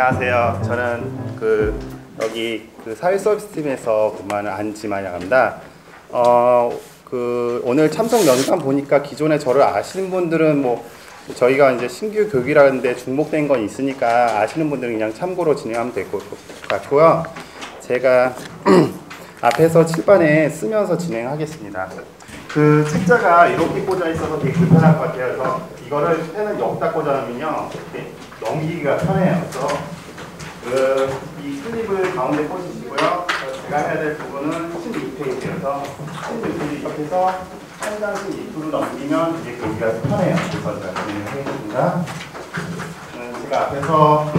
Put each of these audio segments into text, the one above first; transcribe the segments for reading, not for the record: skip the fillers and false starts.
안녕하세요. 저는 여기 사회서비스팀에서 근무하는 안지만이라고 합니다. 오늘 참석 영상 보니까 기존에 저를 아시는 분들은 저희가 이제 신규 교육이라는데 중복된 건 있으니까 아시는 분들은 그냥 참고로 진행하면 될 것 같고요. 제가 앞에서 칠판에 쓰면서 진행하겠습니다. 책자가 이렇게 꽂아 있어서 되게 불편할 것 같아요. 그래서 이거를 펜을 여기다 꽂아놓으면요, 이렇게 넘기기가 편해요. 그래서 이 클립을 가운데 꽂으시고요. 제가 해야 될 부분은 16페이지여서 16페이지 이렇게 해서 한 장씩 밑으로 넘기면 이제 여기가 편해요. 그래서 제가 진행하겠습니다. 제가 앞에서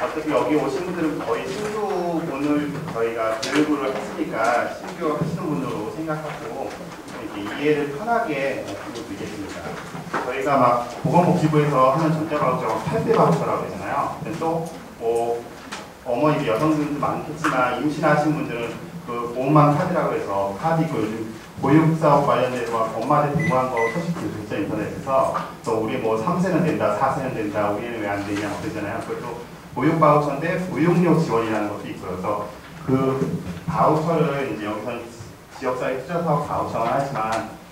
어차피 여기 오신 분들은 거의 신규분을 저희가 교육을 했으니까 신규 하시는 분으로 생각하고 이렇게 이해를 편하게 드리겠습니다. 저희가 보건복지부에서 하는 전자 바우처가 8대 바우처라고 하잖아요. 또 어머니 여성분들 많겠지만 임신하신 분들은 보험망 카드라고 해서 카드 있고 요즘 보육사업 관련돼서 엄마들 궁금한 거 소식들 있죠, 인터넷에서. 또 우리 3세는 된다, 4세는 된다, 우리는 왜 안 되냐 그러잖아요. 그것도 보육 바우처인데 보육료 지원이라는 것도 있고요. 그래서 그 바우처를 이제 여기서 지역사회 투자사업 바우처는 하지만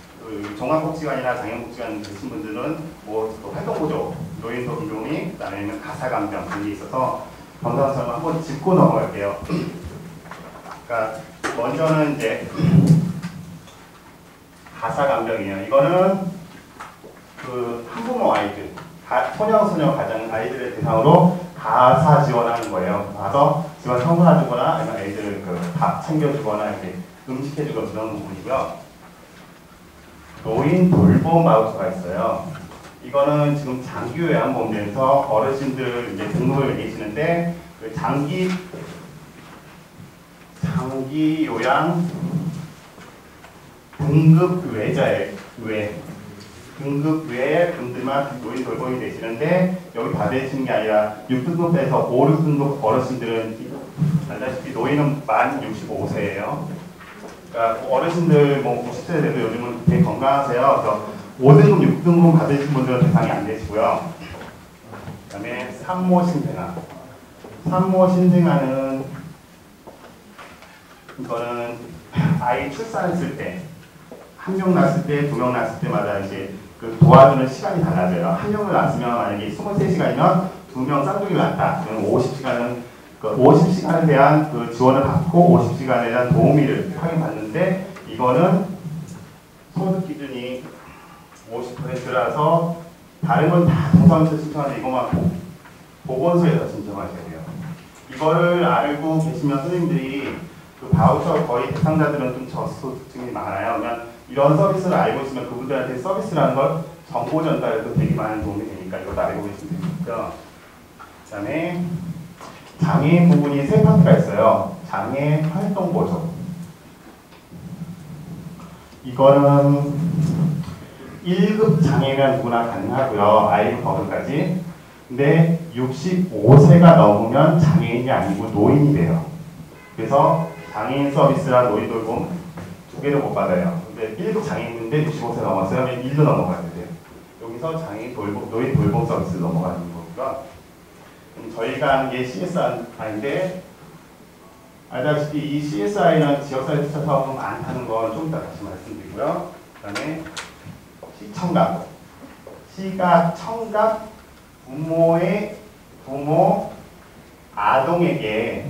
종합복지관이나 장애복지관 계신 분들은 또 활동보조, 노인도 비용이, 그다음에 가사감병 그런 게 있어서 검사처럼 한번 짚고 넘어갈게요. 그러니까 먼저는 이제 가사감병이에요. 이거는 한부모 아이들, 소녀 가장 아이들을 대상으로 가사 지원하는 거예요. 가서 집안 청소해주거나 아니면 애들 밥 챙겨주거나 이렇게 음식해주고 그런 부분이고요. 노인 돌봄 바우처가 있어요. 이거는 지금 장기 요양보험에서 어르신들 이제 등록을 계시는데 장기 요양 등급 외자의 등급 외 분들만 노인 돌봄이 되시는데 여기 받으시는 게 아니라 6등급에서 5, 6등급 어르신들은 알다시피 노인은 만 65세예요. 그러니까 어르신들 90세 돼도 요즘은 되게 건강하세요. 그래서 5등급, 6등급 받으신 분들은 대상이 안 되시고요. 그 다음에 산모 신생아. 산모 신생아는 이거는 아이 출산했을 때, 한 명 낳았을 때, 2명 낳았을 때마다 이제 도와주는 시간이 달라져요. 한 명을 낳았으면 만약에 23시간이면 2명 쌍둥이를 낳았다. 그러면 50시간은 50시간에 대한 지원을 받고 50시간에 대한 도우미를 확인받는데 이거는 소득 기준이 50%라서 다른 건 다 동사무소 신청하는데 이것만 보건소에서 신청하셔야 돼요. 이거를 알고 계시면 선생님들이 바우처 거의 대상자들은 좀 저소득층이 많아요. 그냥 이런 서비스를 알고 있으면 그분들한테 서비스라는 걸 정보 전달에도 되게 많은 도움이 되니까 이것도 알고 계시면 되고요. 그 다음에 장애인 부분이 세 파트가 있어요. 장애 활동 보조. 이거는 1급 장애면 누구나 가능하고요. 아이부터 어른까지. 근데 65세가 넘으면 장애인이 아니고 노인이 돼요. 그래서 장애인 서비스랑 노인 돌봄 두 개를 못 받아요. 근데 1급 장애인인데 65세 넘었어요. 그러면 1도 넘어가야 돼요. 여기서 장애인 돌봄, 노인 돌봄 서비스 넘어가는 거고요. 저희가 하는 게 CSI인데 알다시피 이 CSI는 지역사회 투자 사업은 많다는 건 좀 이따 다시 말씀드리고요. 그 다음에 시청각. 시가 청각 부모 아동에게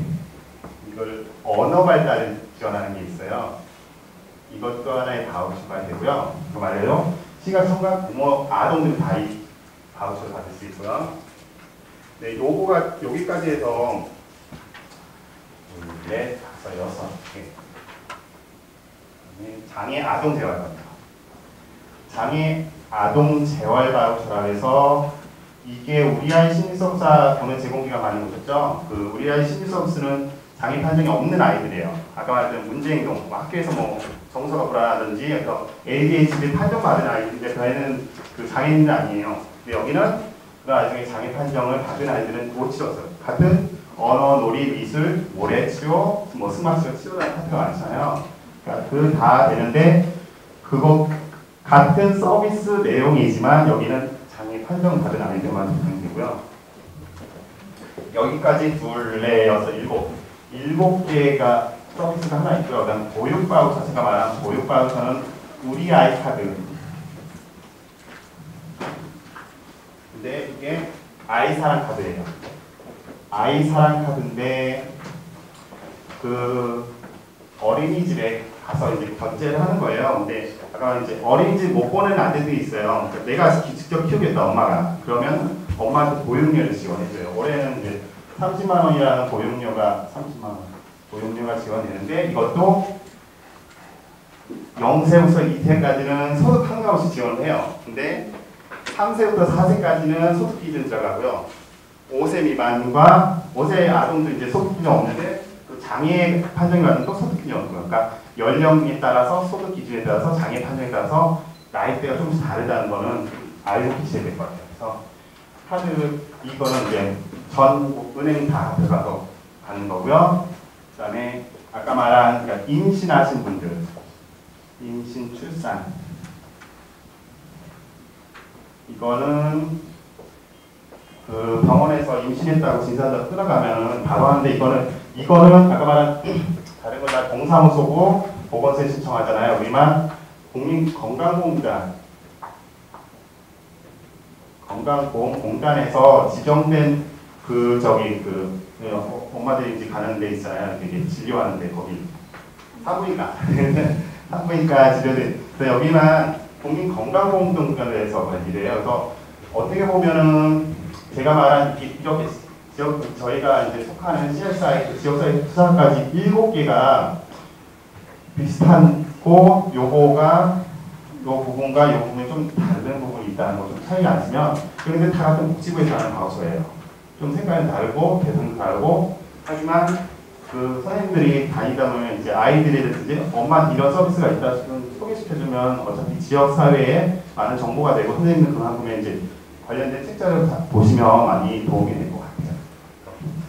이걸 언어 발달을 지원하는 게 있어요. 이것도 하나의 바우처가 되고요. 그 말이에요. 시각, 청각, 부모, 아동들 다 이 바우처를 받을 수 있고요. 네, 요거가 여기까지 해서 4, 5, 6개. 장애 아동 재활 바우처. 장애 아동 재활 바우처라 해서 이게 우리 아이 심리 서비스 보는 제공기가 많이 오셨죠? 우리 아이 심리 서비스는 장애 판정이 없는 아이들이에요. 아까 말했던 문제행동, 학교에서 정서가 불안하든지 그래서 ADHD 판정받은 아이들인데 그 아이는 장애인은 아니에요. 근데 여기는 그 아이중에 장애 판정을 받은 아이들은 못 치렀어요. 같은 언어, 놀이, 미술, 모래 치료, 승마 치료, 치료라는 파트가 많잖아요. 그러니까 다 되는데 그거 같은 서비스 내용이지만 여기는 장애 판정받은 아이들만 적용되고요. 여기까지 둘, 넷, 여섯, 일곱 개가 서비스가 하나 있고요. 그다음 보육 바우처, 제가 말한 보육 바우처는 우리 아이 카드. 근데 이게 아이 사랑 카드예요. 아이 사랑 카드인데 그 어린이집에 가서 이제 결제를 하는 거예요. 근데 아까 이제 어린이집 못 보내는 아이들이 있어요. 그러니까 내가 직접 키우겠다 엄마가. 그러면 엄마한테 보육료를 지원해줘요. 올해는 이제 30만 원이라는 보육료가 30만 원 보육료가 지원되는데 이것도 0세부터 2세까지는 소득 상관없이 지원을 해요. 근데 3세부터 4세까지는 소득 기준 들어가고요. 5세 미만과 5세 아동도 이제 소득 기준 없는데 그 장애 판정이 받는 또 소득 기준이 없고요. 그러니까 연령에 따라서 소득 기준에 따라서 장애 판정에 따라서 나이대가 조금씩 다르다는 거는 알고 계셔야 될 것 같아요. 그래서 카드 이거는 이제 전 은행 다 들어가서 받는 거고요. 그다음에 아까 말한 그러니까 임신하신 분들, 임신 출산 이거는 그 병원에서 임신했다고 진단서 끊어가면은 바로 하는데 이거는 아까 말한 다른 건 다 동사무소고 보건소에 신청하잖아요. 우리만 건강보험공단에서 지정된 엄마들이 이제 가는 데 있잖아요. 되게 진료하는데 거기 산부인과 진료들. 그래서 여기만 국민건강보험공단에서 관리를 해요. 그래서 어떻게 보면은 제가 말한 저희가 이제 속하는 CSI, 그 지역사회 투자까지 7개가 비슷하고 요 부분과 요 부분이 좀 다른 부분이 있다는 거 좀 차이가 안 쓰면 그런데 다 같은 복지부에서 하는 바우처예요. 좀 색깔은 다르고 대상도 다르고 하지만 그 선생님들이 다니다 보면 이제 아이들이든지 엄마한테 이런 서비스가 있다 싶으면 소개시켜주면 어차피 지역사회에 많은 정보가 되고 선생님은 그만 보면 이제 관련된 책자를 보시면 많이 도움이 될 것 같아요.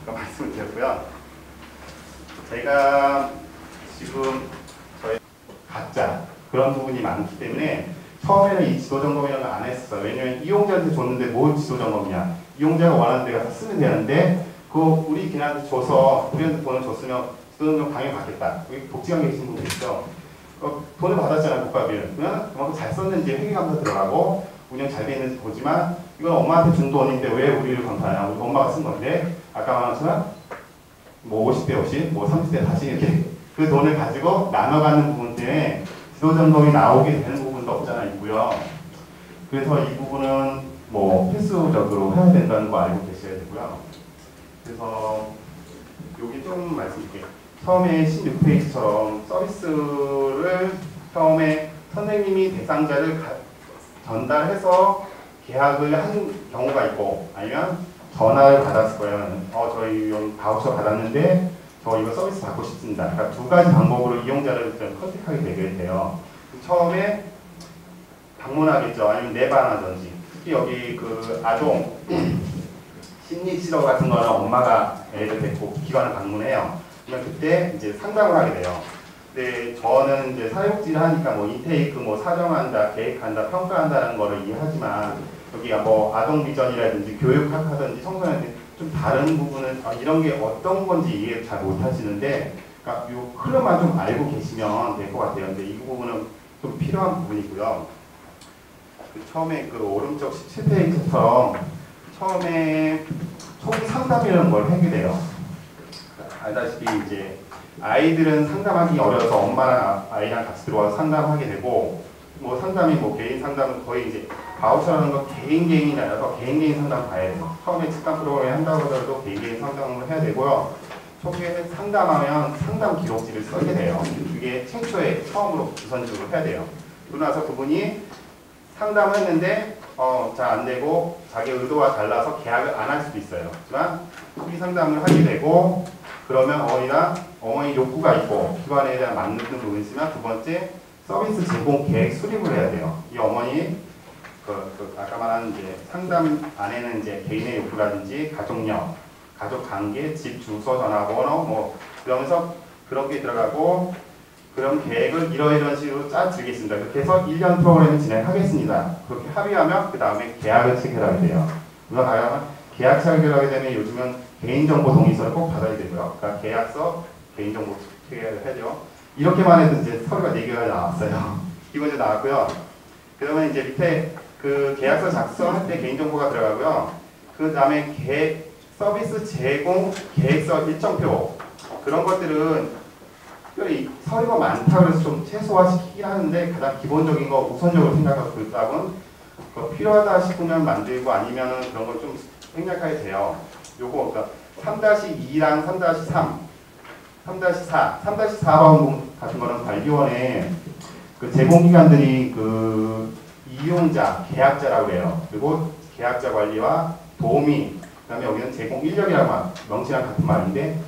그런 말씀을 드렸고요. 저희가 지금 가짜 그런 부분이 많기 때문에 처음에는 이 지도점검이라는 걸 안 했었어요. 왜냐면 이용자한테 줬는데 뭘 지도점검이야. 이용자가 원하는 데 가서 쓰면 되는데 그거 우리 걔한테 줘서 우리한테 돈을 줬으면 지도점검 당연히 받겠다. 여기 복지관계 계신 분들 있죠. 돈을 받았잖아요. 국가비를. 그러면 그만큼 잘 썼는지 회계감사 들어가고 운영 잘 돼 있는지 보지만 이건 엄마한테 준 돈인데 왜 우리를 검사하냐. 우리 엄마가 쓴 건데 아까 말한 것처럼 뭐 50대 50, 뭐 30대 40 이렇게 그 돈을 가지고 나눠가는 부분 때문에 지도점검이 나오게 되는 부분도 없잖아 있고요. 그래서 이 부분은 뭐 필수적으로 해야 된다는 거 알고 계셔야 되고요. 그래서 여기 좀 말씀드릴게요. 처음에 16페이지처럼 서비스를 처음에 선생님이 대상자를 전달해서 계약을 한 경우가 있고 아니면 전화를 받았을 거예요. 저희 바우처 받았는데 저 이거 서비스 받고 싶습니다. 그러니까 두 가지 방법으로 이용자를 컨택하게 되게 돼요. 처음에 방문하겠죠. 아니면 내반하든지. 특히 여기 그 아동 심리치료 같은 거는 엄마가 애를 데리고 기관을 방문해요. 그러면 그때 이제 상담을 하게 돼요. 근데 저는 이제 사회복지를 하니까 뭐 인테이크, 뭐 사정한다, 계획한다, 평가한다는 거를 이해하지만 여기가 뭐 아동 비전이라든지 교육학하든지 청소년한테 좀 다른 부분은 이런 게 어떤 건지 이해 잘 못하시는데, 그러니까 요 흐름만 좀 알고 계시면 될 것 같아요. 근데 이 부분은 좀 필요한 부분이고요. 처음에 그 오른쪽 17페이지처럼 처음에 초기 상담이라는 걸 하게 돼요. 알다시피 이제 아이들은 상담하기 어려워서 엄마랑 아이랑 같이 들어와서 상담하게 되고, 뭐 상담이 뭐 개인 상담은 거의 이제 바우처라는 건 개인이 아니라서 개인 상담 가야 돼요. 처음에 직감 프로그램 한다고 하더라도 개인 상담을 해야 되고요. 초기에 상담하면 상담 기록지를 쓰게 돼요. 그게 최초에 처음으로 우선적으로 해야 돼요. 그러고 나서 그분이 상담을 했는데 잘 안 되고 자기 의도와 달라서 계약을 안 할 수도 있어요. 하지만 초기 상담을 하게 되고 그러면 어머니 욕구가 있고 기관에 대한 맞는 부분이 있으면 두 번째 서비스 제공 계획 수립을 해야 돼요. 이 어머니 아까 말한 이제 상담 안에는 이제 개인의 욕구라든지 가족력, 가족 관계, 집 주소, 전화번호 뭐 그러면서 그런 게 들어가고 그럼 계획을 이런 식으로 짜드리겠습니다. 그렇게 해서 1년 프로그램을 진행하겠습니다. 그렇게 합의하면 그 다음에 계약을 체결하게 돼요. 우선 가면 계약 체결하게 되면 요즘은 개인정보 동의서를 꼭 받아야 되고요. 그러니까 계약서, 개인정보 체결을 해야죠. 이렇게만 해도 이제 서류가 4개가 나왔어요. 기본적으로 나왔고요. 그러면 이제 밑에 그 계약서 작성할 때 개인정보가 들어가고요. 그 다음에 서비스 제공 계획서 일정표 그런 것들은 특별히 서류가 많다고 해서 좀 최소화시키긴 하는데 가장 기본적인 거 우선적으로 생각하고 그 다음은 필요하다 싶으면 만들고 아니면 그런 걸 좀 생략하게 돼요. 요거 그러니까 3-2랑 3-3, 3-4, 3-4번 같은 거는 관리원의 그 제공기관들이 그 이용자, 계약자라고 해요. 그리고 계약자 관리와 도우미, 그 다음에 여기는 제공 인력이라고 명시랑 같은 말인데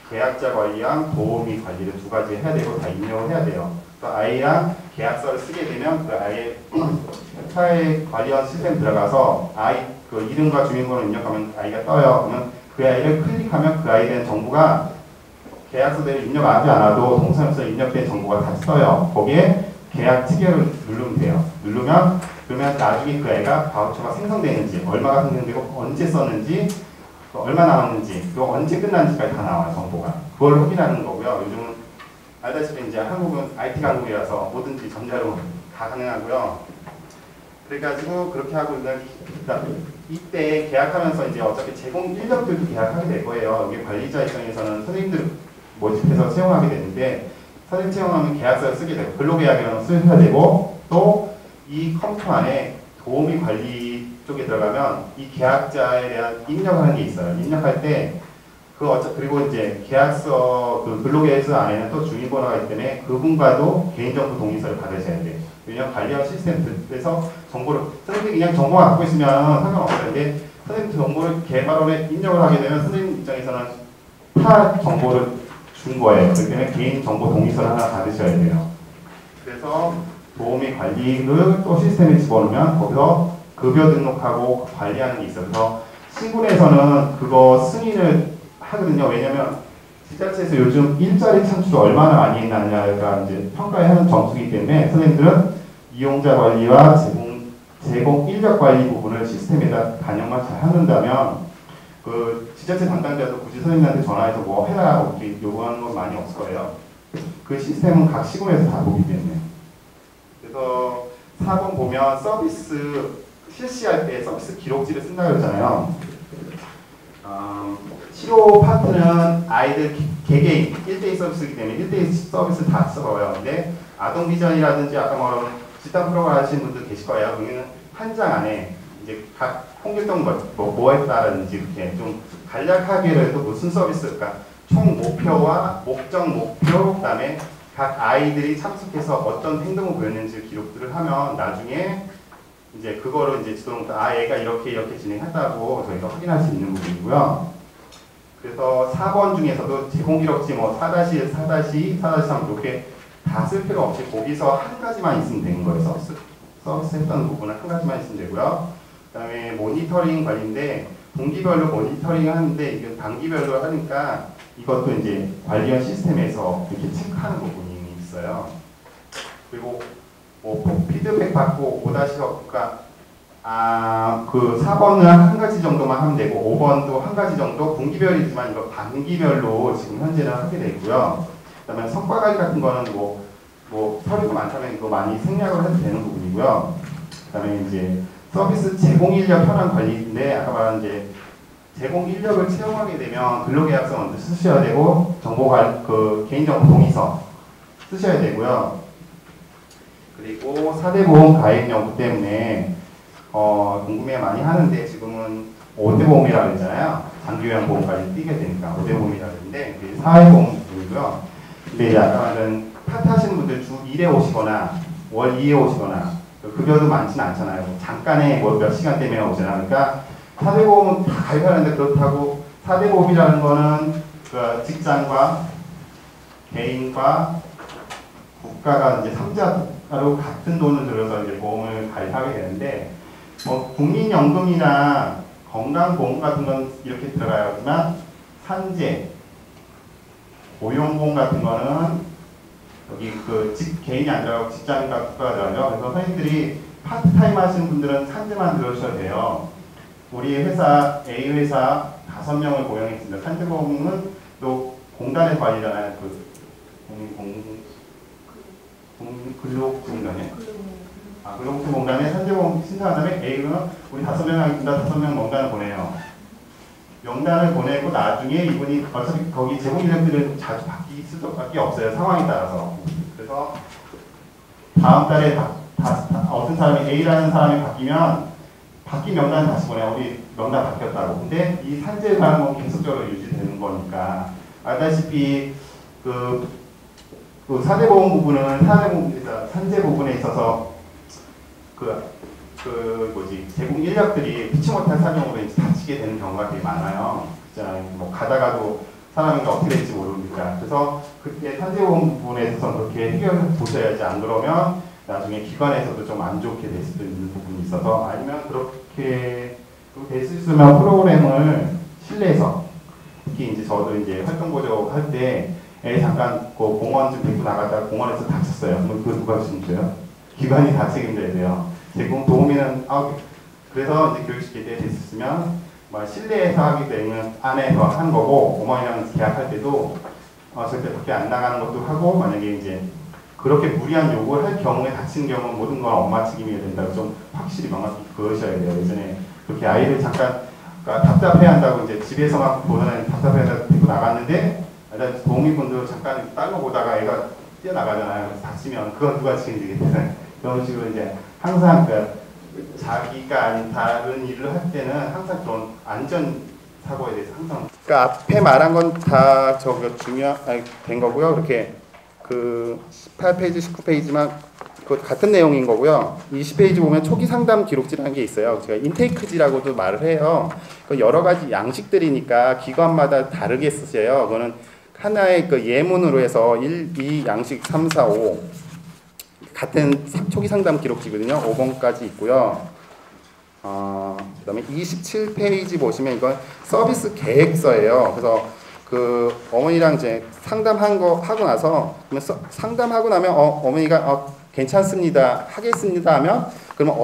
계약자 관리랑 도우미 관리를 두 가지 해야 되고 다 입력을 해야 돼요. 그래서 아이랑 계약서를 쓰게 되면 그 아이의 회사의 관리원 시스템 들어가서 아이 그 이름과 주민번호 입력하면 아이가 떠요. 그러면 그 아이를 클릭하면 그 아이에 대한 정보가 계약서대로 입력하지 않아도 동사무소에 입력된 정보가 다 떠요. 거기에 계약 체결을 누르면 돼요. 그러면 나중에 그 애가 바우처가 생성되는지, 얼마가 생성되고 언제 썼는지, 얼마 남았는지, 그리고 언제 끝났는지까지 다 나와요, 정보가. 그걸 확인하는 거고요. 요즘은 알다시피 이제 한국은 IT 강국이라서 뭐든지 전자로 다 가능하고요. 그래가지고 그렇게 하고 이때 계약하면서 이제 어차피 제공 인력들도 계약하게 될 거예요. 이게 관리자 입장에서는 선생님들 모집해서 채용하게 되는데 선생님 채용하면 계약서를 쓰게 되고 근로계약이라는 걸 써야 되고 또 이 컴퓨터 안에 도우미 관리 쪽에 들어가면 이 계약자에 대한 입력하는 게 있어요. 입력할 때 그리고 이제 계약서 그 근로계약서 안에는 또 주민번호가 있기 때문에 그분과도 개인정보 동의서를 받으셔야 돼요. 왜냐하면 관리원 시스템에서 정보를 선생님이 그냥 정보만 갖고 있으면 상관없어요. 근데 선생님 정보를 개발원에 입력을 하게 되면 선생님 입장에서는 타 정보를 준 거예요. 그렇기 때문에 개인정보 동의서를 하나 받으셔야 돼요. 그래서 도우미 관리를 또 시스템에 집어넣으면 거기서 급여 등록하고 관리하는 게 있어요. 그래서 신군에서는 그거 승인을 하거든요. 왜냐면 지자체에서 요즘 일자리 창출을 얼마나 많이 했느냐가 이제 평가하는 점수이기 때문에 선생님들은 이용자 관리와 제공 인력 관리 부분을 시스템에다 반영만 잘 한다면 그 지자체 담당자도 굳이 선생님한테 전화해서 뭐 해라 이렇게 요구하는 건 많이 없을 거예요. 그 시스템은 각 시군에서 다 보기 때문에. 그래서 4번 보면 서비스 실시할 때 서비스 기록지를 쓴다고 했잖아요. 치료 파트는 아이들 개개인 1대1 서비스이기 때문에 1대1 서비스 다 써봐요. 근데 아동 비전이라든지 아까 말한 집단 프로그램 하시는 분들 계실 거예요. 여기는 한 장 안에 이제 각 홍길동 뭐 했다라든지 이렇게 좀 간략하게라도 무슨 서비스일까 총 목표와 목적 목표 그다음에 각 아이들이 참석해서 어떤 행동을 보였는지 기록들을 하면 나중에 이제 그거를 이제自動 얘가 이렇게 진행했다고 저희가 확인할 수 있는 부분이고요. 그래서 4번 중에서도 제공기록지 뭐 4-4, 4-3 이렇게 다 쓸 필요 없이 거기서 한 가지만 있으면 되는 거예요. 서비스 했던 부분은 한 가지만 있으면 되고요. 그 다음에 모니터링 관리인데 분기별로 모니터링 하는데 이게 단기별로 하니까 이것도 이제 관리원 시스템에서 이렇게 체크하는 부분이 있어요. 그리고 뭐 피드백 받고 5-0, 그러니까 그 4번은 한 가지 정도만 하면 되고 5번도 한 가지 정도 분기별이지만 이거 반기별로 지금 현재는 하게 되고요. 그다음에 성과 관리 같은 거는 뭐 서류가 많다면 이거 많이 생략을 해도 되는 부분이고요. 그다음에 이제 서비스 제공 인력 현황 관리인데 아까 말한 이제 제공 인력을 채용하게 되면 근로계약서 먼저 쓰셔야 되고 그 개인정보 동의서 쓰셔야 되고요. 그리고 4대 보험 가입 연구 때문에 궁금해 많이 하는데 지금은 5대 보험이라고 했잖아요. 장기요양 보험까지 뛰게 되니까 5대 보험이라고 했는데 4회 보험이고요. 근데 이제 아까 말한 파트 하시는 분들 주 1회 오시거나 월 2회 오시거나 급여도 많지는 않잖아요. 잠깐의 뭐 몇 시간 때문에 오잖아요. 그러니까 4대 보험은 다 가입하는데 그렇다고 4대 보험이라는 거는 그 직장과 개인과 국가가 이제 3자로 같은 돈을 들여서 이제 보험을 가입하게 되는데 뭐 국민연금이나 건강보험 같은 건 이렇게 들어가야지만 산재, 고용보험 같은 거는 여기 개인이 안 들어가고 직장과 국가가 들어가죠. 그래서 선생님들이 파트타임 하시는 분들은 산재만 들어주셔도 돼요. 우리 회사, A 회사 5명을 고용했습니다. 산재보험은 또 공단의 관리잖아요. 근로공단에. 근로공단에 산재보험 신청한 다음에 A는 우리 5명 하겠습니다. 5명 명단을 보내요. 명단을 보내고 나중에 이분이 어차피 거기 제공 인력들은 자주 바뀔 수밖에 없어요. 상황에 따라서. 그래서 다음 달에 어떤 사람이 A라는 사람이 바뀐 명단을 다시 보내요. 우리 명단 바뀌었다고. 근데 이 산재 사항은 계속적으로 유지되는 거니까 알다시피 산재보험 부분은 산재 부분에 있어서 제공 인력들이 피치 못할 사정으로 이제 다치게 되는 경우가 되게 많아요. 뭐 가다가도 사람이 어떻게 될지 모르니까. 그래서 그때 산재보험 부분에 있어서 그렇게 해결해 보셔야지. 안 그러면 나중에 기관에서도 좀 안 좋게 될 수도 있는 부분이 있어서, 아니면 그렇게 될 수 있으면 프로그램을 실내에서, 특히 이제 저도 이제 활동보조 할 때 잠깐 공원 좀 데리고 나가다가 공원에서 다쳤어요. 그거 누가 책임져요? 기관이 다 책임져야 돼요. 제공 도우미는 그래서 이제 교육시킬 때 됐으면 실내에서 하기 때문에 안에서 한 거고, 어머니랑 계약할 때도 절대 밖에 안 나가는 것도 하고, 만약에 이제 그렇게 무리한 요구를 할 경우에 다친 경우는 모든 건 엄마 책임이어야 된다고 좀 확실히 명확히 그러셔야 돼요. 예전에 그렇게 아이를 잠깐 답답해 한다고 이제 집에서 막 보다는 답답해 한다고 데리고 나갔는데, 도우미분도 잠깐 딴 거 보다가 애가 뛰어나가잖아요. 그래서 다치면 그건 누가 책임지겠어요? 그런 식으로 이제 항상 자기가 아닌 다른 일을 할 때는 항상 그런 안전 사고에 대해서 항상. 앞에 말한 건 다 된 거고요. 이렇게 18페이지, 19페이지만 같은 내용인 거고요. 20페이지 보면 초기 상담 기록지라는 게 있어요. 제가 인테이크지라고도 말을 해요. 여러 가지 양식들이니까 기관마다 다르게 쓰셔요. 그거는 하나의 예문으로 해서 1, 2, 양식 3, 4, 5 같은 초기 상담 기록지거든요. 5번까지 있고요. 그 다음에 27페이지 보시면 이건 서비스 계획서예요. 그래서 어머니랑 이제 하고 나서, 상담하고 나면 어머니가 괜찮습니다, 하겠습니다 하면, 그러면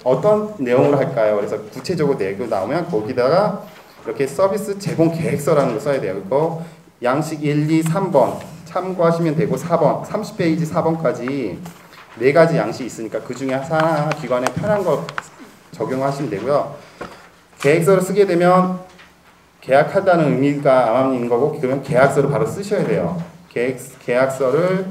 어떤 내용으로 할까요? 그래서 구체적으로 내고 나오면 거기다가 이렇게 서비스 제공 계획서라는 걸 써야 돼요. 그리고 양식 1, 2, 3번 참고하시면 되고, 4번 30페이지 4번까지 4가지 양식이 있으니까 그 중에 하나 기관에 편한 거 적용하시면 되고요. 계획서를 쓰게 되면 계약하다는 의미가 아마 있는 거고, 그러면 계약서를 바로 쓰셔야 돼요. 계약서를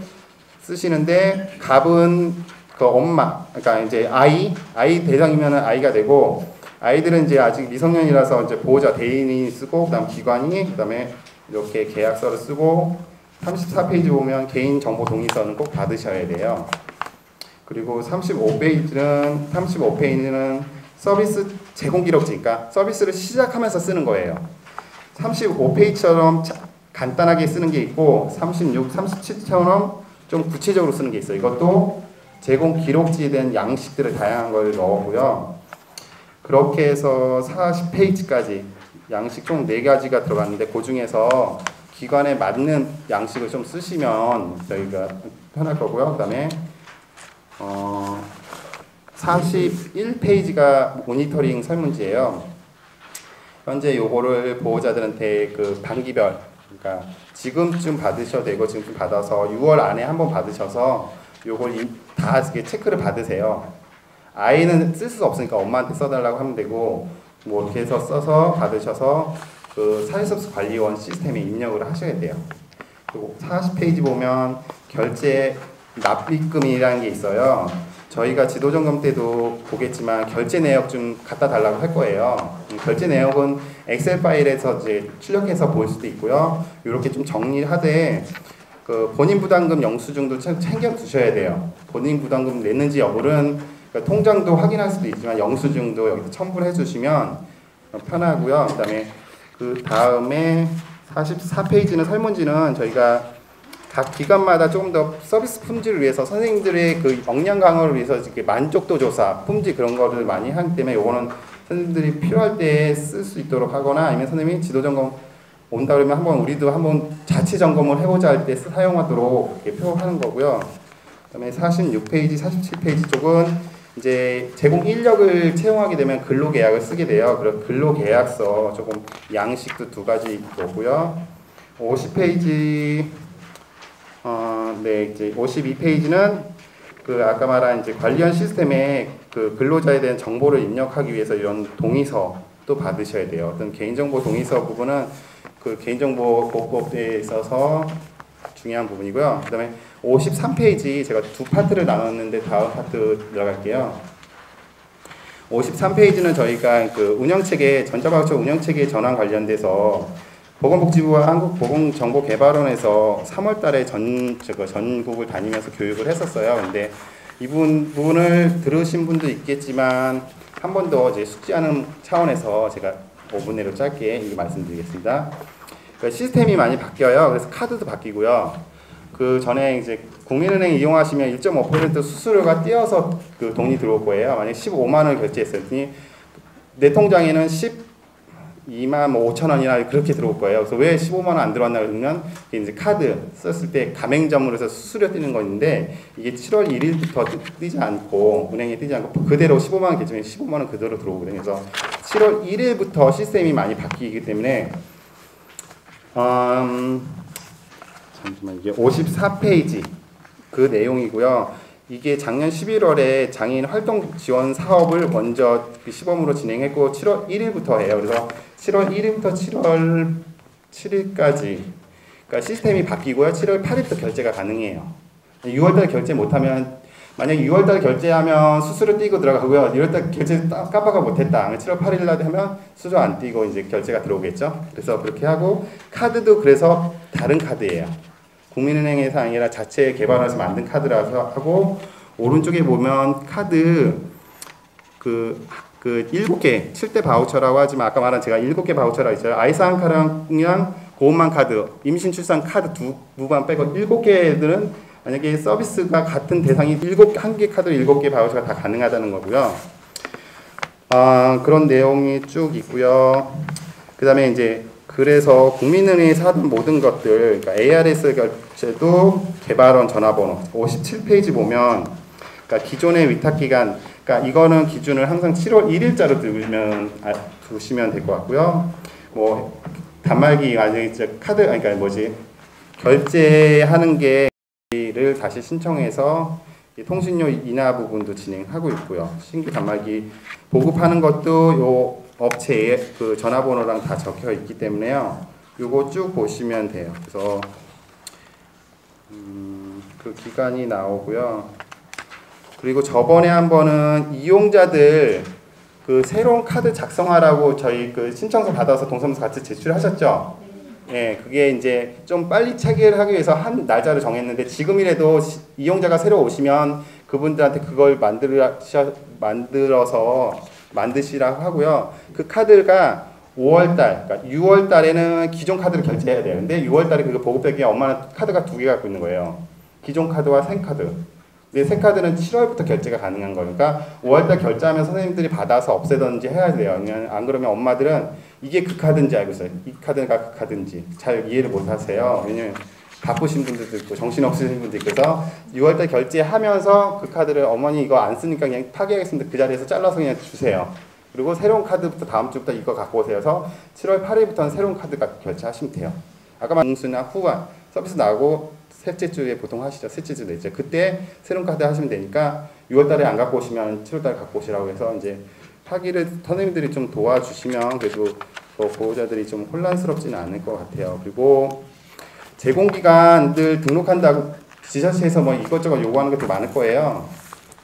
쓰시는데, 갑은 엄마, 그러니까 이제 아이 대상이면 아이가 되고, 아이들은 이제 아직 미성년이라서 이제 보호자 대인이 쓰고, 그다음 기관이, 그다음에 이렇게 계약서를 쓰고, 34페이지 보면 개인 정보 동의서는 꼭 받으셔야 돼요. 그리고 35페이지는 서비스 제공 기록지, 그러니까 서비스를 시작하면서 쓰는 거예요. 35페이지처럼 간단하게 쓰는 게 있고, 36, 37처럼 좀 구체적으로 쓰는 게 있어요. 이것도 제공 기록지에 대한 양식들을 다양한 걸 넣었고요. 그렇게 해서 40페이지까지 양식 총 4가지가 들어갔는데, 그 중에서 기관에 맞는 양식을 좀 쓰시면 저희가 편할 거고요. 그 다음에 41페이지가 모니터링 설문지예요. 현재 요거를 보호자들한테 단기별, 그러니까 지금쯤 받으셔도 되고, 지금쯤 받아서 6월 안에 한번 받으셔서 요걸 다 체크를 받으세요. 아이는 쓸 수 없으니까 엄마한테 써달라고 하면 되고, 뭐 이렇게 해서 써서 받으셔서 사회서비스 관리원 시스템에 입력을 하셔야 돼요. 그리고 40페이지 보면 결제 납입금이라는 게 있어요. 저희가 지도점검 때도 보겠지만 결제 내역 좀 갖다 달라고 할 거예요. 결제 내역은 엑셀 파일에서 이제 출력해서 볼 수도 있고요. 이렇게 좀 정리하되 본인 부담금 영수증도 챙겨 두셔야 돼요. 본인 부담금 냈는지 여부는 통장도 확인할 수도 있지만 영수증도 여기서 첨부를 해주시면 편하고요. 그 다음에 44페이지는 설문지는 저희가 각 기관마다 조금 더 서비스 품질을 위해서 선생님들의 역량 강화를 위해서 이렇게 만족도 조사, 품질 그런 거를 많이 하기 때문에 요거는 선생님들이 필요할 때 쓸 수 있도록 하거나, 아니면 선생님이 지도 점검 온다 그러면 우리도 한번 자체 점검을 해보자 할 때 사용하도록 이렇게 표하는 거고요. 그다음에 46페이지, 47페이지 쪽은 이제 제공 인력을 채용하게 되면 근로계약을 쓰게 돼요. 그래서 근로계약서 조금 양식도 2가지 있고요. 50페이지, 네, 이제 52페이지는 그 아까 말한 이제 관련 시스템에 그 근로자에 대한 정보를 입력하기 위해서 이런 동의서도 받으셔야 돼요. 어떤 개인정보 동의서 부분은 그 개인정보보호법에 있어서 중요한 부분이고요. 그다음에 53페이지 제가 2파트를 나눴는데 다음 파트 들어갈게요. 53페이지는 저희가 그 운영체계 전자바우처 운영체계 전환 관련돼서 보건복지부와 한국보건정보개발원에서 3월달에 전국을 다니면서 교육을 했었어요. 근데 이 부분을 들으신 분도 있겠지만 한 번 더 이제 숙지하는 차원에서 제가 5분 내로 짧게 말씀드리겠습니다. 그러니까 시스템이 많이 바뀌어요. 그래서 카드도 바뀌고요. 그 전에 이제 국민은행 이용하시면 1.5% 수수료가 띄어서 그 돈이 들어올 거예요. 만약 15만 원을 결제했으니 내 통장에는 12만 5천 원이나 그렇게 들어올 거예요. 그래서 왜 15만 원 안 들어왔나 그러면 이제 카드 썼을 때 가맹점으로 해서 수수료 띄는 건데 이게 7월 1일부터 뜨지 않고 은행에 뜨지 않고 그대로 15만 원 결제면 15만 원 그대로 들어오거든요. 그래서 7월 1일부터 시스템이 많이 바뀌기 때문에 잠시만 이게 54페이지 그 내용이고요. 이게 작년 11월에 장애인 활동 지원 사업을 먼저 시범으로 진행했고 7월 1일부터 해요. 그래서 7월 1일부터 7월 7일까지 그러니까 시스템이 바뀌고요. 7월 8일부터 결제가 가능해요. 6월달 결제 못하면 만약 6월달 결제하면 수수료 띄고 들어가고요. 1월달 결제 깜빡아 못했다. 7월 8일날 하면 수수료 안 띄고 이제 결제가 들어오겠죠. 그래서 그렇게 하고 카드도 그래서 다른 카드예요. 국민은행에서 아니라 자체 개발해서 만든 카드라서 하고 오른쪽에 보면 카드 그 7개 7대 바우처라고 하지만 아까 말한 제가 7개 바우처라고 했어요. 아이상카랑 고음만 카드, 임신 출산 카드 2만 빼고 7개들은 만약에 서비스가 같은 대상이 1개 카드 7개 바우처가 다 가능하다는 거고요. 그런 내용이 쭉 있고요. 그 다음에 이제 그래서 국민은행에서 하던 모든 것들, 그러니까 ARS 결제도 개발원 전화번호 57페이지 보면, 그러니까 기존의 위탁기간, 그러니까 이거는 기준을 항상 7월 1일자로 두시면 될 것 같고요. 뭐 단말기 아직 카드, 그러니까 결제하는 게를 다시 신청해서 통신료 인하 부분도 진행하고 있고요. 신규 단말기 보급하는 것도 요 업체의 그 전화번호랑 다 적혀 있기 때문에요. 요거 쭉 보시면 돼요. 그래서 그 기간이 나오고요. 그리고 저번에 한 번은 이용자들 그 새로운 카드 작성하라고 저희 그 신청서 받아서 동사무소 같이 제출하셨죠? 예, 그게 이제 좀 빨리 체결하기 위해서 한 날짜를 정했는데 지금이라도 이용자가 새로 오시면 그분들한테 그걸 만들어서 만드시라고 하고요. 그 카드가 5월달, 그러니까 6월달에는 기존 카드를 결제해야 돼요. 근데 6월달에 그거 보급되기 엄마는 카드가 2개 갖고 있는 거예요. 기존 카드와 새 카드. 근데 새 카드는 7월부터 결제가 가능한 거니까 5월달 결제하면 선생님들이 받아서 없애든지 해야 돼요. 안 그러면 엄마들은 이게 그 카드인지 알고 있어요. 이 카드가 그 카드인지 잘 이해를 못 하세요. 왜냐면 바쁘신 분들도 있고 정신없으신 분도 있고 그래서 6월달 결제하면서 그 카드를 어머니 이거 안 쓰니까 그냥 파기하겠습니다. 그 자리에서 잘라서 그냥 주세요. 그리고 새로운 카드부터 다음 주부터 이거 갖고 오세요. 그래서 7월 8일부터는 새로운 카드 결제하시면 돼요. 아까 말씀나 후반 서비스 나오고 셋째 주에 보통 하시죠. 셋째 주 넷째. 그때 새로운 카드 하시면 되니까 6월달에 안 갖고 오시면 7월달에 갖고 오시라고 해서 이제 파기를 선생님들이 좀 도와주시면 그래도 보호자들이 좀 혼란스럽지는 않을 것 같아요. 그리고 제공기관들 등록한다고 지자체에서 뭐 이것저것 요구하는 것도 많을 거예요.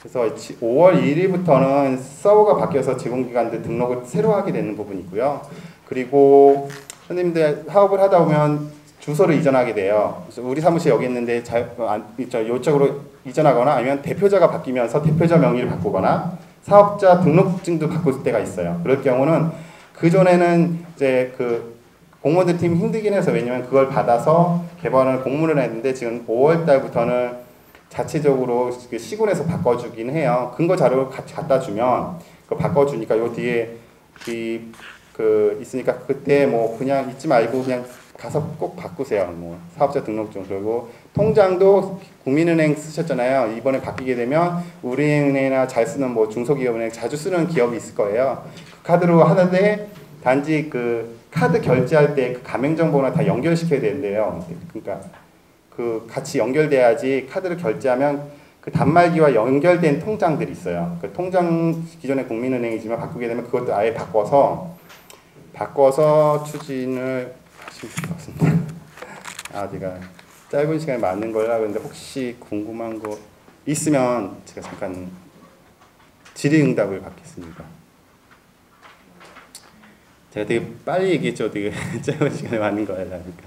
그래서 5월 1일부터는 서버가 바뀌어서 제공기관들 등록을 새로 하게 되는 부분이 있고요. 그리고 선생님들 사업을 하다 보면 주소를 이전하게 돼요. 그래서 우리 사무실 여기 있는데 이쪽으로 이전하거나 아니면 대표자가 바뀌면서 대표자 명의를 바꾸거나 사업자 등록증도 바꿀 때가 있어요. 그럴 경우는 그전에는 이제 그 공무원들 팀 힘들긴 해서 왜냐면 그걸 받아서 개발을 공문을 했는데 지금 5월 달부터는 자체적으로 시군에서 바꿔주긴 해요. 근거 자료를 같이 갖다 주면 그거 바꿔주니까 요 뒤에 이 그 있으니까 그때 뭐 그냥 잊지 말고 그냥 가서 꼭 바꾸세요. 뭐 사업자 등록증. 그리고 통장도 국민은행 쓰셨잖아요. 이번에 바뀌게 되면 우리은행이나 잘 쓰는 뭐 중소기업은행 자주 쓰는 기업이 있을 거예요. 그 카드로 하는데 단지 그 카드 결제할 때 그 가맹정보나 다 연결시켜야 된대요. 그러니까 그 같이 연결돼야지 카드를 결제하면 그 단말기와 연결된 통장들이 있어요. 그 통장 기존의 국민은행이지만 바꾸게 되면 그것도 아예 바꿔서 추진을 하시면 될 것 같습니다. 아, 제가 짧은 시간에 맞는 거라 그런데 혹시 궁금한 거 있으면 제가 잠깐 질의응답을 받겠습니다. 제가 되게 빨리 얘기했죠. 되게 짧은 시간에 맞는 거라 그러니까.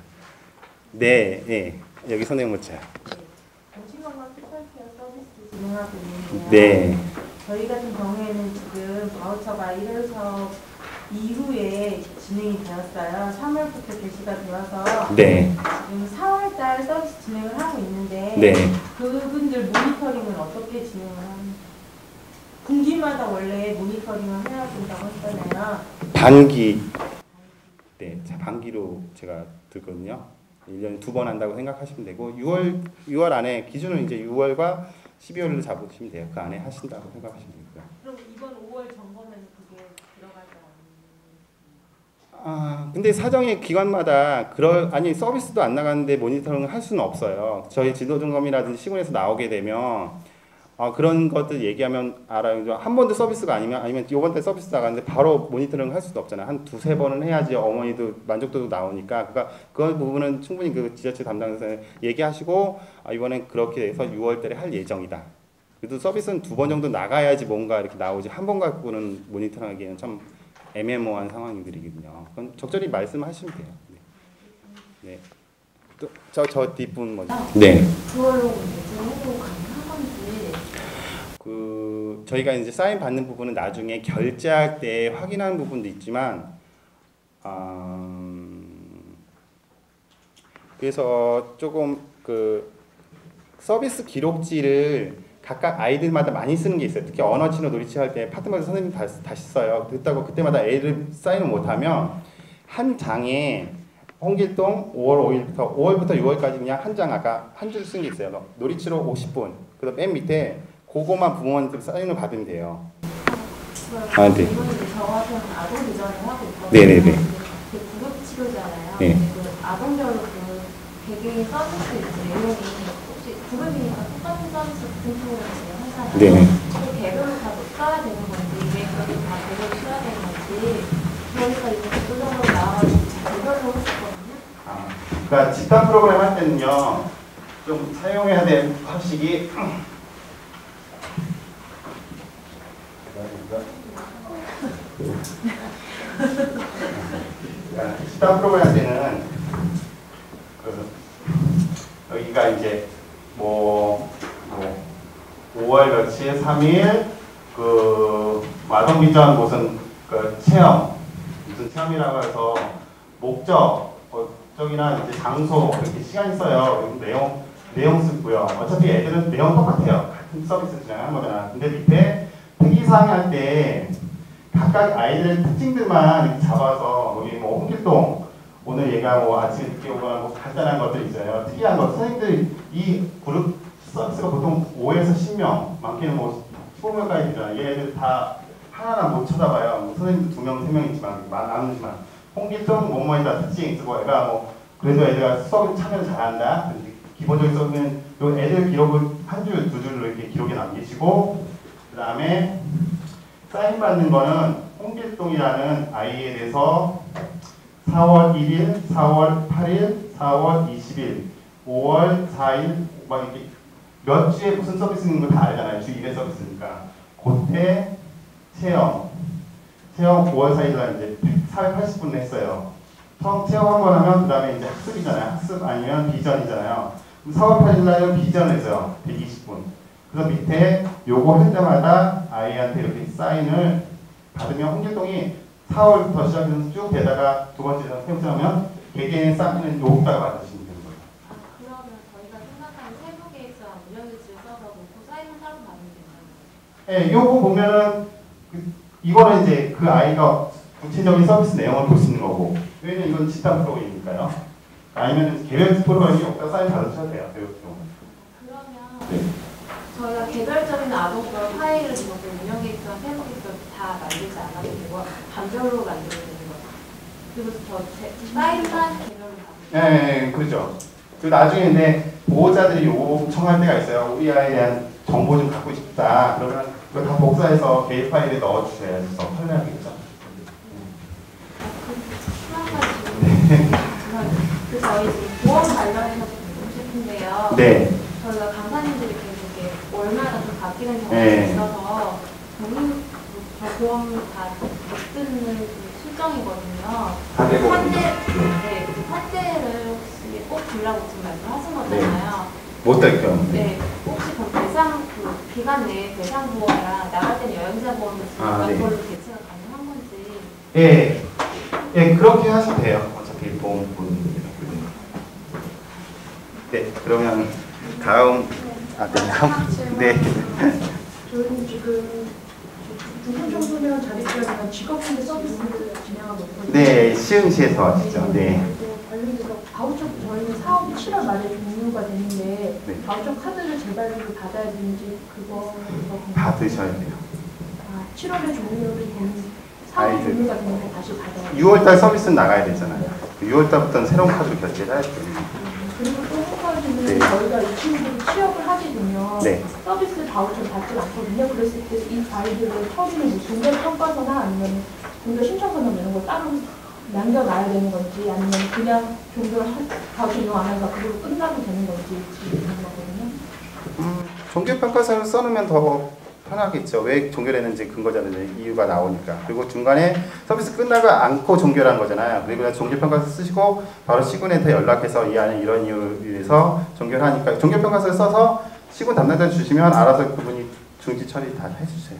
네, 네. 여기 손해무차. 정신건강 특별케어 서비스 진행하고 있는데요. 네. 저희 같은 경우에는 지금 바우처가 1월 사업 이후에 진행이 되었어요. 3월부터 개시가 되어서 네. 지금 4월달 서비스 진행을 하고 있는데 네. 그분들 모니터링은 어떻게 진행을 합니까? 분기마다 원래 모니터링을 해야 된다고 했잖아요. 반기. 네, 반기로 제가 들거든요. 1년에 2번 한다고 생각하시면 되고 6월 안에 기준은 이제 6월과 12월을 잡으시면 돼요. 그 안에 하신다고 생각하시면 되고요. 그럼 이번 5월 점검에는 그게 들어가지 않는? 아, 근데 사정의 기관마다 아니 서비스도 안 나가는데 모니터링을 할 수는 없어요. 저희 진도점검이라든지 시군에서 나오게 되면 그런 것들 얘기하면 알아요. 한 번도 서비스가 아니면 이번 달 서비스 나가는데 바로 모니터링 할 수도 없잖아요. 한 두세 번은 해야지 어머니도 만족도도 나오니까. 그러니까 그 부분은 충분히 그 지자체 담당자에서 얘기하시고 이번엔 그렇게 해서 6월 달에 할 예정이다. 그래도 서비스는 2번 정도 나가야지 뭔가 이렇게 나오지 한 번 갖고는 모니터링하기에는 참 애매모호한 상황들이거든요. 그건 적절히 말씀하시면 돼요. 네. 네. 또 저 뒷분 먼저. 네. 그걸로 결정해도 가능한 건지. 저희가 이제 사인 받는 부분은 나중에 결제할 때 확인하는 부분도 있지만, 그래서 조금 그 서비스 기록지를 각각 아이들마다 많이 쓰는 게 있어요. 특히 언어치료 놀이치 할 때 파트마다 선생님 다시 써요. 그렇다고 그때마다 애들 사인을 못하면 한 장에 홍길동 5월부터 6월까지 그냥 한 장 아까 한 줄 쓴 게 있어요. 놀이치료 50분. 그다음 맨 밑에 그거만 부모님들 사인을 받으면 돼요. 아, 네. 저 같은 아동 비전을 하고 있거든요. 네네네. 그 구급 치료잖아요. 네. 그 아동별로 그 개개인 서비스 내용이 혹시 구급이니까 똑같은 서비스 같은 프로그램을 하잖아요. 네. 그 개별로 다 써야 되는 건지, 이게 다 개별로 써야 되는 건지, 그러니까 이제 구조적으로 나와가지고 개별로 했었거든요. 그러니까 집단 프로그램 할 때는요, 좀 사용해야 될 합식이 집단 프로그램 할 때는 여기가 이제 뭐 5월 며칠 3일 아동비전 무슨 체험 무슨 체험이라고 해서 목적이나 이제 장소 이렇게 시간이 써요. 내용 쓰고요. 어차피 애들은 내용 똑같아요. 같은 서비스 진행하는 거잖아. 근데 밑에 특이사항 할 때 각각 아이들의 특징들만 이렇게 잡아서 여기 뭐 홍길동 오늘 얘가 뭐 아침에 늦게 오거나 뭐 간단한 것들 있어요. 특이한 것 선생님들 이 그룹 서비스가 보통 5에서 10명 많게는 뭐 15명까지 되잖아요. 얘네들 다 하나하나 못 쳐다봐요. 뭐 선생님도 2명, 3명 있지만 나누지만 홍길동 뭐뭐이다 특징 쓰고 애가 뭐 그래도 애들가 수업 참여 잘한다. 기본적인 수업은 요 애들 기록을 한 줄, 두 줄로 이렇게 기록에 남기시고 그 다음에 사인 받는 거는 홍길동이라는 아이에 대해서 4월 1일, 4월 8일, 4월 20일, 5월 4일 막 이렇게 몇 주에 무슨 서비스 있는 거 다 알잖아요. 주 1회 서비스니까. 그때 체험 5월 4일 날 이제 480분 했어요. 처음 체험 한 번 하면 그 다음에 이제 학습이잖아요. 학습 아니면 비전이잖아요. 4월 8일 날은 비전을 했어요. 120분. 그래서 밑에 요거 할 때마다 아이한테 이렇게 사인을 받으면 홍길동이 4월부터 시작해서 쭉 되다가 두 번째 생각하면 개개인 사인은 여기다가 받으시면 되는 거예요. 그러면 저희가 생각하는 세부 계획서랑 운영일지를 써서 놓고 사인은 따로 받으면 되나요? 네, 요거 보면은 이거는 이제 그 아이가 구체적인 서비스 내용을 볼 수 있는 거고, 왜냐면 이건 집단 프로그램이니까요. 아니면 개별 프로그램이 없다 사인 받으셔도 돼요. 그러면 네. 저희가 개별적인 아동별 파일을 이렇게 운영계획서랑 페북계획서 다 만들지 않아도 되고 반별로 만들어야 되는 거죠. 그리고 저 파일만 개별로 네, 그렇죠. 그 나중에 근데 보호자들이 요청할 때가 있어요. 우리 아이에 대한 정보 좀 갖고 싶다. 그러면 그거 다 복사해서 개인 파일에 넣어주셔야지 더 편리하겠죠. 그 저희 지금 보험 관련해서 듣고 싶은데요. 네. 저희가 강사님들이 계속 이렇게 월마다 좀 바뀌는 경우가 네. 있어서 저 보험 다 못 듣는 그 실정이거든요. 환대를 혹시 꼭 주려고 지금 말씀하신 거잖아요. 못 들게요. 네, 혹시 그 대상 그 기간 내에 대상 보험이랑 나갈 때는 여행자 보험이 있으니까 네. 그걸로 대체가 가능한 건지. 예, 예, 그렇게 하시면 돼요. 어차피 보험 보는 네, 그러면 다음 네. 저희는 지금 중간 정도면 자립교육이나 직업군대 서비스를 진행하고 있거든요. 네, 시흥시에서 하시죠. 네. 관련해서 바우처 저희는 사업이 7월 말에 종료가 되는데 네. 바우처 카드를 재발급을 받아야 되는지 그거 받으셔야 돼요. 7월에 종료를 되는 사업이 아이들. 종료가 되는데 다시 받아야 돼요. 6월달 서비스는 나가야 되잖아요. 6월달부터는 새로운 카드로 결제를 해야 돼요. 그리고 또 한 가지는 네. 저희가 이 친구들이 취업을 하게 되면 네. 서비스 바우처를 받지 않거든요. 그랬을 때 이 아이들의 처리는 뭐 종결 평가서나 아니면 종결 신청서나 이런 걸 따로 남겨놔야 되는 건지 아니면 그냥 종결 바우처 이용 안 하니까 그걸로 끝나도 되는 건지 궁금하거든요. 종교평가서를 써놓으면 더 편하겠죠. 왜 종결했는지 근거 자료의 이유가 나오니까. 그리고 중간에 서비스 끝나고 않고 종결한 거잖아요. 그리고 그냥 종교평가서 쓰시고 바로 시군한테 연락해서 이 안에 이런 이유로 인해서 종결하니까 종교평가서를 써서 시군 담당자 주시면 알아서 그분이 중지 처리 다 해주세요.